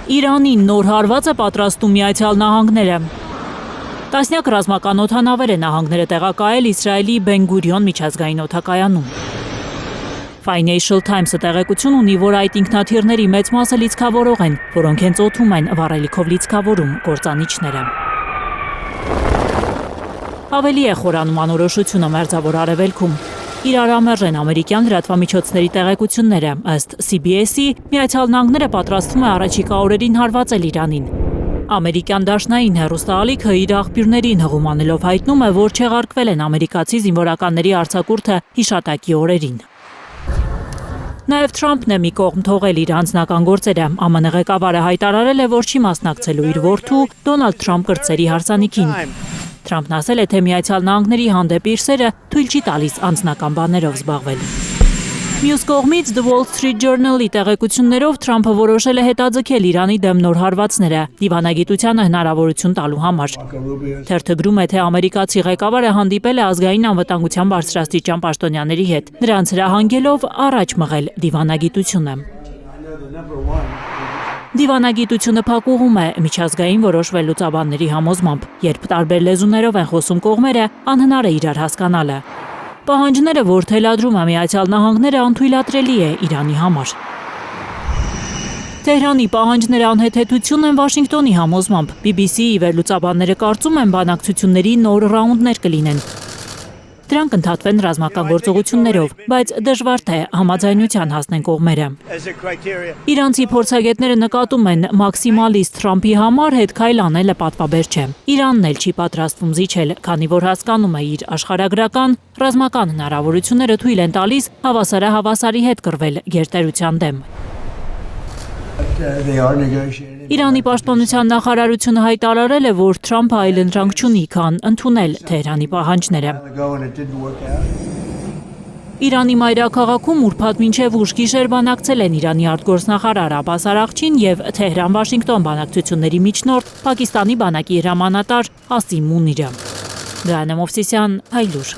Իրանին նոր հարված է պատրաստում Միացյալ Նահանգները։ Տասնյակ ռազմական օդանավեր է նահանգները տեղակայել Իսրայելի Բեն-Գուրիոն միջազգային օդակայանում։ Financial Times-ը տեղեկություն ունի, որ այդ ինքնաթիռների մեծ մասը լիցքավորող են, որոնք հենց օդում են վառելիքով լիցքավորում կործանիչները։ Ավելի է խորանում անորոշությունը Մերձավոր Արևելքում։ Իրարամերժ են ամերիկյան լրատվամիջոցների տեղեկությունները, ըստ CBS-ի, Միացյալ Նահանգները պատրաստվում է առաջիկա օրերին հարվածել Իրանին։ Ամերիկյան դաշնային հեռուստաալիքը իր աղբյուրներին հղում անելով հայտնում է, որ չեղարկվել են ամերիկացի զինվորականների արձակուրդը հիշատակի օրերին։ Նաև Թրամփն է մի կողմ թողել իր անձնական գործերը։ ԱՄՆ ղեկավարը հայտարարել է, որ չի մասնակցելու իր որդու Դոնալդ Թրամփ կրտսերի հարսանիքին։ Թրամփն ասել է, թե Միացյալ Նահանգների հանդեպ իր սերը թույլ չի տալիս անձնական բաներով զբաղվել։ Մյուս կողմից The Wall Street Journal-ի տեղեկություններով Թրամփը որոշել է հետաձգել Իրանի դեմ նոր հարվածները դիվանագիտությանը հնարավորություն տալու համար։ Թերթը գրում է, թե ամերիկացի ղեկավարը հանդիպել է ազգային անվտանգության բարձրաստիճան պաշտոնյաների հետ, նրանց հրահանգելով առաջ մղել դիվանագիտությունը։ Դիվանագիտությունը փակուղում է միջազգային որոշ վերլուծաբանների համոզմամբ, երբ տարբեր լեզուներով են խոսում կողմերը, անհնար է իրար հասկանալը։ Պահանջները, որ թելադրում է Միացյալ Նահանգները, անթույլատրելի է Իրանի համար։ Թեհրանի պահանջները անհեթեթություն են Վաշինգտոնի համոզմամբ։ BBC-ի վերլուծաբանները կարծում են, բանակցությունների նոր ռաունդներ կլինեն։ Դրանք ընդհատվեն ռազմական գործողություններով, բայց դժվար թե համաձայնության հասնեն կողմերը։ Իրանցի փորձագետները նկատում են, մաքսիմալիստ Թրամփի համար հետ քայլ անելը պատվաբեր չէ։ Իրանն էլ չի պատրաստվում զիջել, քանի որ հասկանում է իր աշխարհագրական, ռազմական հնարավորությունները թույլ են տալիս հավասարի հետ կռվել գերտերության դեմ։ Իրանի պաշտպանության նախարարությունը հայտարարել է, որ Թրամփը այլ ընտրանք չունի, քան ընդունել Թեհրանի պահանջները։ Իրանի մայրաքաղաքում ուրբաթ մինչև ուշ գիշեր բանակցել են Իրանի արտգործնախարար Աբբաս Արաղչին եւ Թեհրան-Վաշինգտոն բանակցությունների միջնորդ Պակիստանի բանակի հրամանատար Ասիմ Մունիրը։ Գայանե Մովսիսյան, Հայլուր։